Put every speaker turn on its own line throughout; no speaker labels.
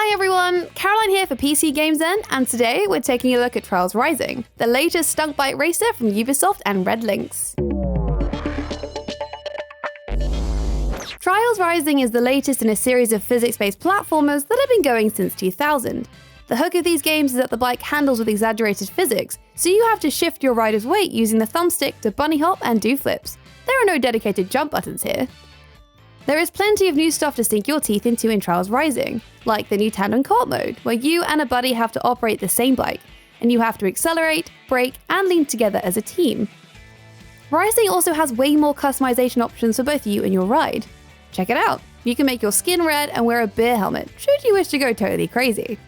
Hi everyone, Caroline here for PCGamesN, and today we're taking a look at Trials Rising, the latest stunt bike racer from Ubisoft and Red Lynx. Trials Rising is the latest in a series of physics-based platformers that have been going since 2000. The hook of these games is that the bike handles with exaggerated physics, so you have to shift your rider's weight using the thumbstick to bunny hop and do flips. There are no dedicated jump buttons here. There is plenty of new stuff to sink your teeth into in Trials Rising, like the new tandem co-op mode, where you and a buddy have to operate the same bike, and you have to accelerate, brake, and lean together as a team. Rising also has way more customization options for both you and your ride. Check it out! You can make your skin red and wear a beer helmet, should you wish to go totally crazy.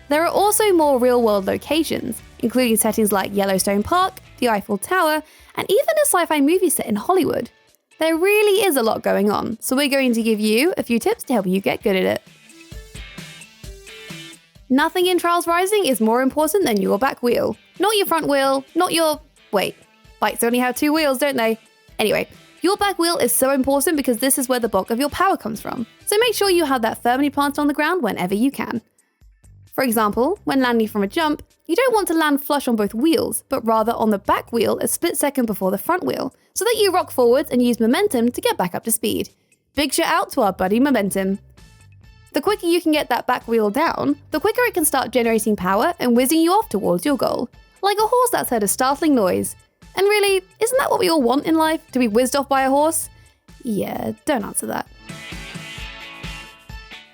There are also more real-world locations, including settings like Yellowstone Park, the Eiffel Tower, and even a sci-fi movie set in Hollywood. There really is a lot going on, so we're going to give you a few tips to help you get good at it. Nothing in Trials Rising is more important than your back wheel. Not your front wheel, not your... Wait, bikes only have two wheels, don't they? Anyway, your back wheel is so important because this is where the bulk of your power comes from, so make sure you have that firmly planted on the ground whenever you can. For example, when landing from a jump, you don't want to land flush on both wheels, but rather on the back wheel a split second before the front wheel, so that you rock forwards and use momentum to get back up to speed. Big shout out to our buddy Momentum. The quicker you can get that back wheel down, the quicker it can start generating power and whizzing you off towards your goal, like a horse that's heard a startling noise. And really, isn't that what we all want in life, to be whizzed off by a horse? Yeah, don't answer that.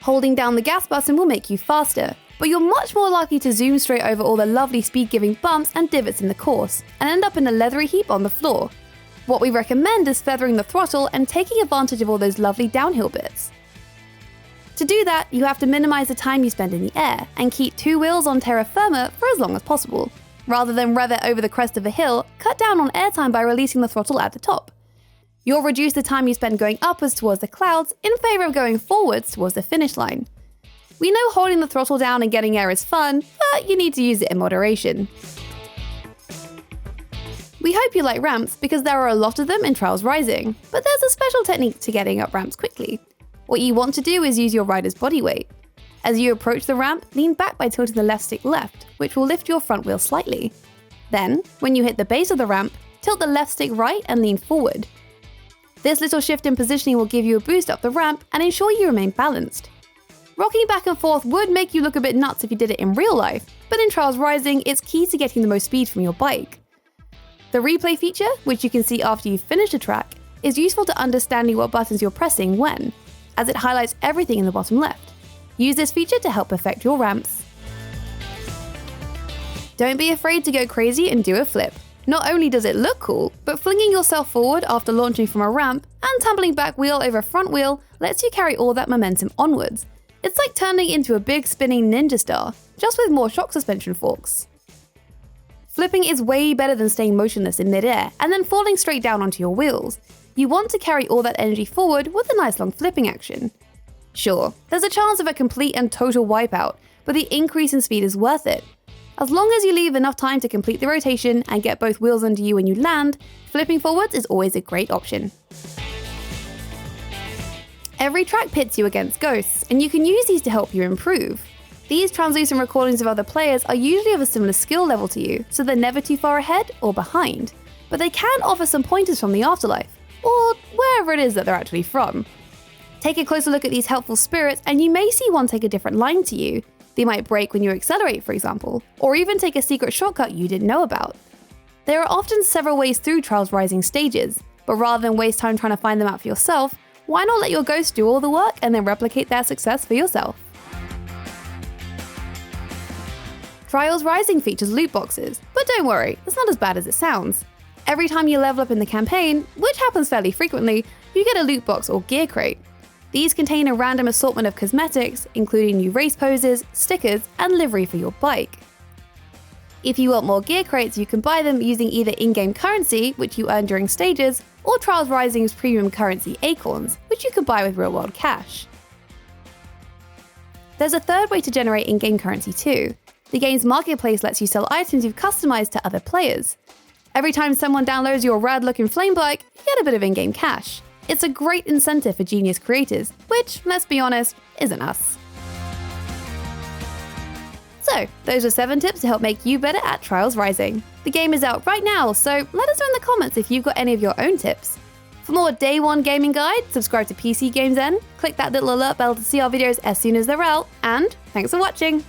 Holding down the gas button will make you faster, but you're much more likely to zoom straight over all the lovely speed-giving bumps and divots in the course, and end up in a leathery heap on the floor. What we recommend is feathering the throttle and taking advantage of all those lovely downhill bits. To do that, you have to minimize the time you spend in the air, and keep two wheels on terra firma for as long as possible. Rather than rev it over the crest of a hill, cut down on airtime by releasing the throttle at the top. You'll reduce the time you spend going upwards towards the clouds in favour of going forwards towards the finish line. We know holding the throttle down and getting air is fun, but you need to use it in moderation. We hope you like ramps because there are a lot of them in Trials Rising, but there's a special technique to getting up ramps quickly. What you want to do is use your rider's body weight. As you approach the ramp, lean back by tilting the left stick left, which will lift your front wheel slightly. Then, when you hit the base of the ramp, tilt the left stick right and lean forward. This little shift in positioning will give you a boost up the ramp and ensure you remain balanced. Rocking back and forth would make you look a bit nuts if you did it in real life, but in Trials Rising, it's key to getting the most speed from your bike. The replay feature, which you can see after you've finished a track, is useful to understanding what buttons you're pressing when, as it highlights everything in the bottom left. Use this feature to help perfect your ramps. Don't be afraid to go crazy and do a flip. Not only does it look cool, but flinging yourself forward after launching from a ramp and tumbling back wheel over front wheel lets you carry all that momentum onwards. It's like turning into a big spinning ninja star, just with more shock suspension forks. Flipping is way better than staying motionless in midair and then falling straight down onto your wheels. You want to carry all that energy forward with a nice long flipping action. Sure, there's a chance of a complete and total wipeout, but the increase in speed is worth it. As long as you leave enough time to complete the rotation and get both wheels under you when you land, flipping forwards is always a great option. Every track pits you against ghosts, and you can use these to help you improve. These translucent recordings of other players are usually of a similar skill level to you, so they're never too far ahead or behind. But they can offer some pointers from the afterlife, or wherever it is that they're actually from. Take a closer look at these helpful spirits, and you may see one take a different line to you. They might brake when you accelerate, for example, or even take a secret shortcut you didn't know about. There are often several ways through Trials Rising stages, but rather than waste time trying to find them out for yourself, why not let your ghost do all the work and then replicate their success for yourself? Trials Rising features loot boxes, but don't worry, it's not as bad as it sounds. Every time you level up in the campaign, which happens fairly frequently, you get a loot box or gear crate. These contain a random assortment of cosmetics, including new race poses, stickers, and livery for your bike. If you want more gear crates, you can buy them using either in-game currency, which you earn during stages, or Trials Rising's premium currency acorns, which you can buy with real-world cash. There's a third way to generate in-game currency too. The game's marketplace lets you sell items you've customized to other players. Every time someone downloads your rad-looking flame bike, you get a bit of in-game cash. It's a great incentive for genius creators, which, let's be honest, isn't us. So, those are 7 tips to help make you better at Trials Rising. The game is out right now, so let us know in the comments if you've got any of your own tips. For more Day 1 gaming guide, subscribe to PCGamesN, click that little alert bell to see our videos as soon as they're out, and thanks for watching!